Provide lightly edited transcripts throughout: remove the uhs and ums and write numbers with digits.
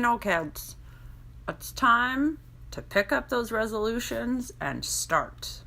kids, it's time to pick up those resolutions and start.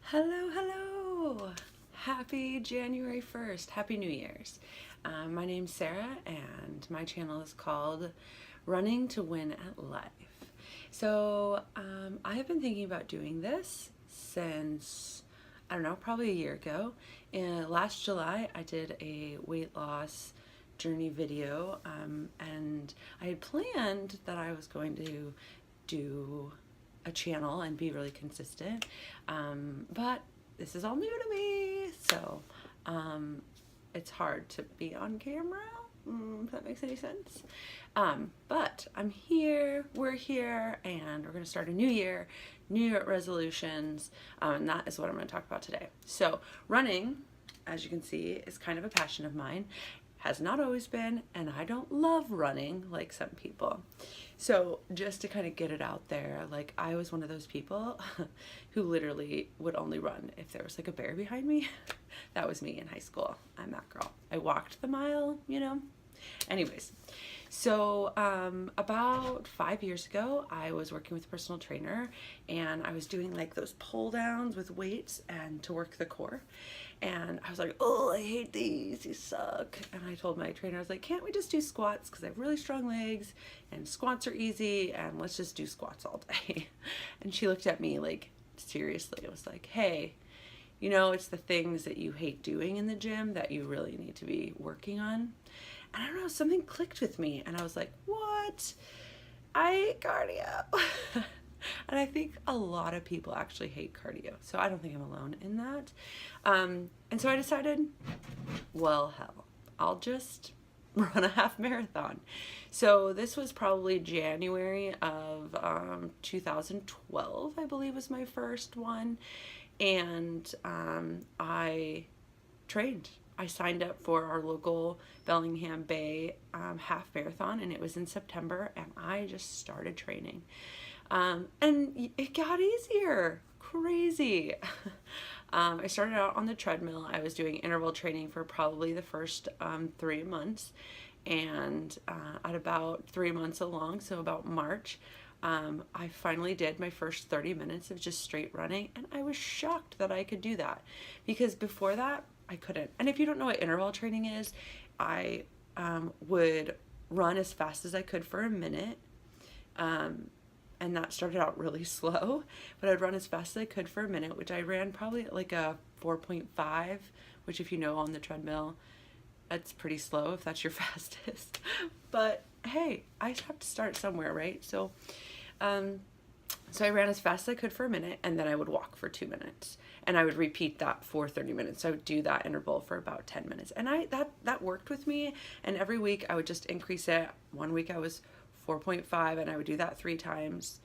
Hello. Happy January 1st. Happy New Year's. My name's Sarah and my channel is called Running to Win at Life. So I have been thinking about doing this since, I don't know, probably a year ago. Last July I did a weight loss journey video and I had planned that I was going to do a channel and be really consistent, but this is all new to me, so it's hard to be on camera, if that makes any sense. But I'm here, we're here, and we're going to start a new year, New Year resolutions, and that is what I'm going to talk about today. So running, as you can see, is kind of a passion of mine. Has not always been, and I don't love running like some people. So just to kind of get it out there, like I was one of those people who literally would only run if there was like a bear behind me. That was me in high school. I'm that girl. I walked the mile, you know. Anyways, so about 5 years ago, I was working with a personal trainer and I was doing like those pull downs with weights and to work the core. And I was like, oh, I hate these suck. And I told my trainer, I was like, can't we just do squats? Because I have really strong legs and squats are easy and let's just do squats all day. And she looked at me like, seriously. It was like, hey, you know, it's the things that you hate doing in the gym that you really need to be working on. And I don't know, something clicked with me and I was like, what? I hate cardio. And I think a lot of people actually hate cardio. So I don't think I'm alone in that. And so I decided, well, hell, I'll just run a half marathon. So this was probably January of 2012, I believe was my first one. And I trained. I signed up for our local Bellingham Bay half marathon, and it was in September, and I just started training. And it got easier. Crazy. I started out on the treadmill. I was doing interval training for probably the first 3 months, and at about 3 months along, so about March, I finally did my first 30 minutes of just straight running, and I was shocked that I could do that, because before that I couldn't. And if you don't know what interval training is, I would run as fast as I could for a minute, and that started out really slow, but I'd run as fast as I could for a minute, which I ran probably at like a 4.5, which if you know on the treadmill, that's pretty slow if that's your fastest. But hey, I have to start somewhere, right? So I ran as fast as I could for a minute, and then I would walk for 2 minutes, and I would repeat that for 30 minutes. So I would do that interval for about 10 minutes, and that worked with me. And every week I would just increase it. One week I was 4.5, and I would do that 3 times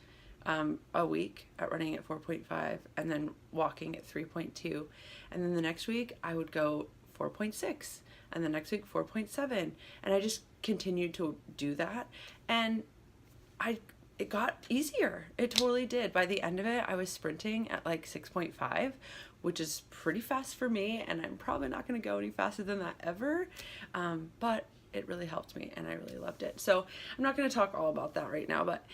a week at running at 4.5, and then walking at 3.2, and then the next week I would go 4.6, and the next week 4.7, and I just continued to do that, and it got easier. It totally did. By the end of it, I was sprinting at like 6.5, which is pretty fast for me, and I'm probably not going to go any faster than that ever, but it really helped me and I really loved it. So I'm not going to talk all about that right now, but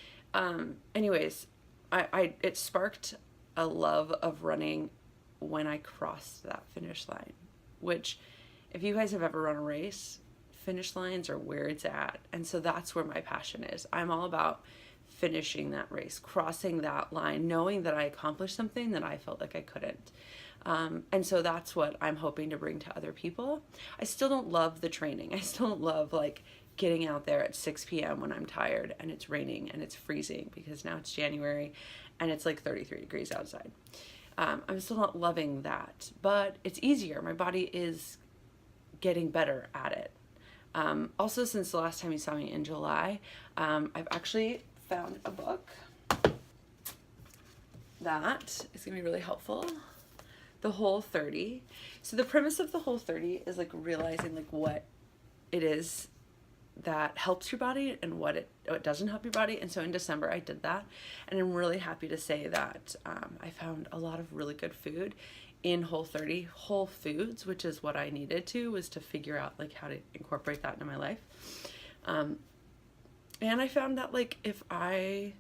anyways, it sparked a love of running when I crossed that finish line, which if you guys have ever run a race, finish lines are where it's at. And so that's where my passion is. I'm all about finishing that race, crossing that line, knowing that I accomplished something that I felt like I couldn't. And so that's what I'm hoping to bring to other people. I still don't love the training. I still don't love like getting out there at 6 p.m. when I'm tired and it's raining and it's freezing, because now it's January and it's like 33 degrees outside. I'm still not loving that, but it's easier. My body is getting better at it. Also, since the last time you saw me in July, I've actually found a book that is going to be really helpful. The Whole30. So the premise of the Whole30 is like realizing like what it is that helps your body and what doesn't help your body. And so in December I did that, and I'm really happy to say that I found a lot of really good food in Whole Foods, which is what I needed to, was to figure out like how to incorporate that into my life. And I found that like if I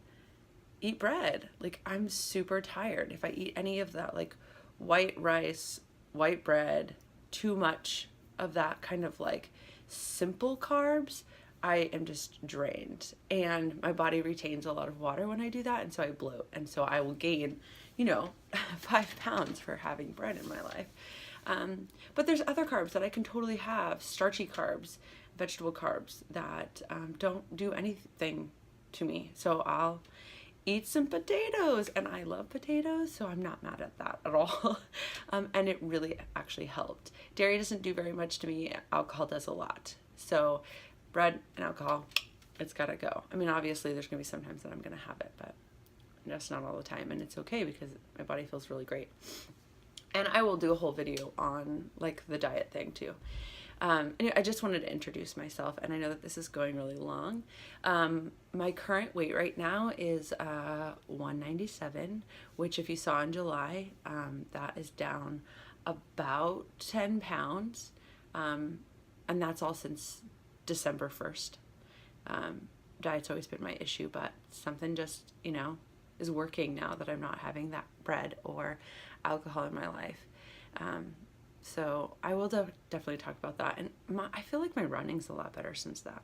eat bread, like I'm super tired. If I eat any of that like white rice, white bread, too much of that kind of like simple carbs, I am just drained, and my body retains a lot of water when I do that, and so I bloat, and so I will gain, 5 pounds for having bread in my life. But there's other carbs that I can totally have, starchy carbs, vegetable carbs that don't do anything to me. So I'll eat some potatoes, and I love potatoes, so I'm not mad at that at all. And it really actually helped. Dairy doesn't do very much to me. Alcohol does a lot. So bread and alcohol, it's gotta go. I mean, obviously there's gonna be some times that I'm gonna have it, but just not all the time, and it's okay because my body feels really great. And I will do a whole video on like the diet thing too. Anyway, I just wanted to introduce myself, and I know that this is going really long. My current weight right now is 197, which if you saw in July, that is down about 10 pounds. And that's all since December 1st. Diet's always been my issue, but something just, is working now that I'm not having that bread or alcohol in my life. So I will definitely talk about that. And I feel like my running's a lot better since that.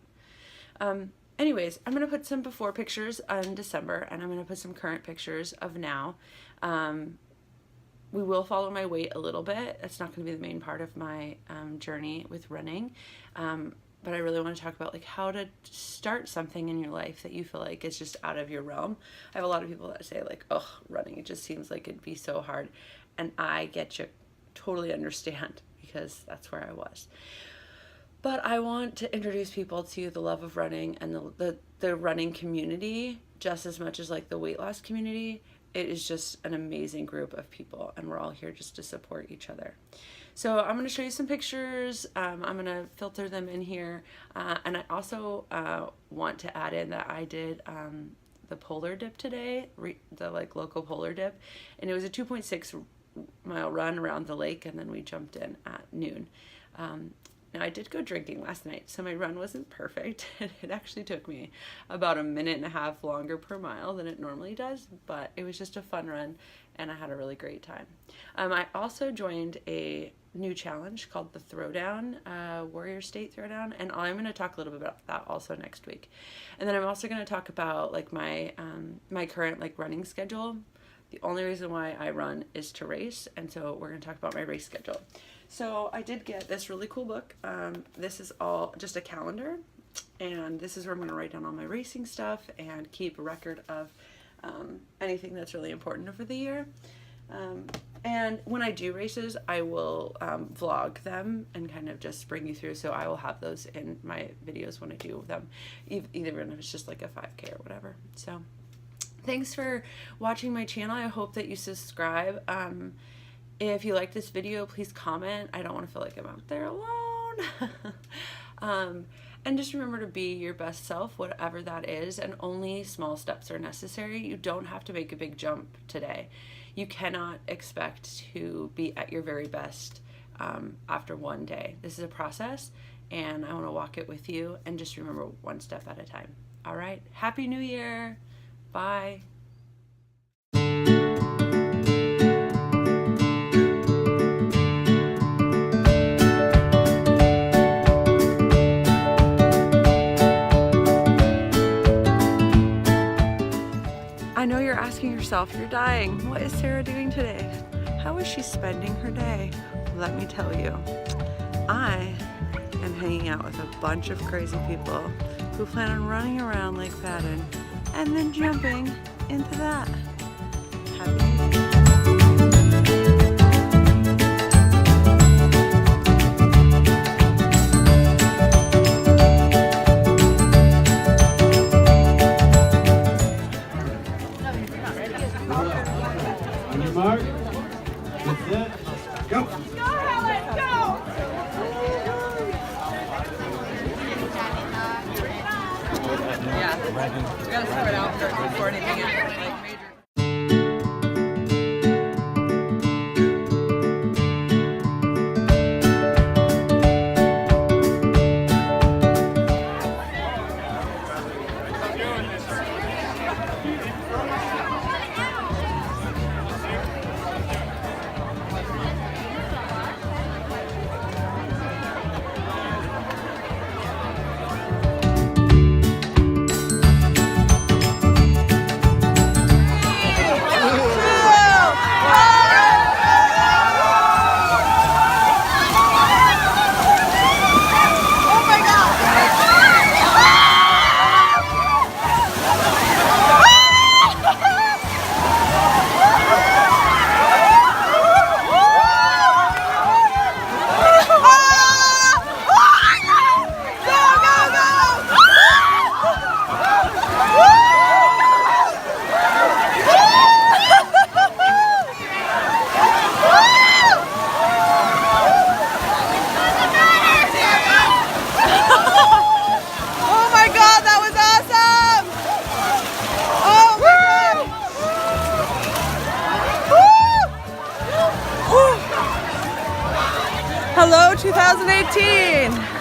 Anyways, I'm going to put some before pictures in December, and I'm going to put some current pictures of now. We will follow my weight a little bit. It's not going to be the main part of my journey with running. But I really want to talk about like how to start something in your life that you feel like is just out of your realm. I have a lot of people that say like, oh, running, it just seems like it'd be so hard. And I get you, totally understand, because that's where I was. But I want to introduce people to the love of running and the running community just as much as like the weight loss community. It is just an amazing group of people, and we're all here just to support each other. So I'm going to show you some pictures. I'm going to filter them in here. And I also want to add in that I did the polar dip today, the like local polar dip. And it was a 2.6 mile run around the lake, and then we jumped in at noon. Now I did go drinking last night, so my run wasn't perfect. It actually took me about 1.5 minutes longer per mile than it normally does, but it was just a fun run, and I had a really great time. I also joined a new challenge called the Throwdown, Warrior State Throwdown, and I'm going to talk a little bit about that also next week. And then I'm also going to talk about like my my current like running schedule. The only reason why I run is to race, and so we're going to talk about my race schedule. So I did get this really cool book. This is all just a calendar, and this is where I'm going to write down all my racing stuff and keep a record of anything that's really important over the year. And when I do races, I will vlog them and kind of just bring you through. So I will have those in my videos when I do them, either when it's just like a 5K or whatever. So thanks for watching my channel. I hope that you subscribe. If you like this video, please comment. I don't want to feel like I'm out there alone. And just remember to be your best self, whatever that is, and only small steps are necessary. You don't have to make a big jump today. You cannot expect to be at your very best after one day. This is a process, and I want to walk it with you, and just remember one step at a time. All right, Happy New Year. Bye. I know you're asking yourself, you're dying, what is Sarah doing today? How is she spending her day? Let me tell you, I am hanging out with a bunch of crazy people who plan on running around Lake Fadden and then jumping into that. On your mark, get set, go! Go, Helen, go! Yeah, we gotta start out first before anything else, like major. 2018.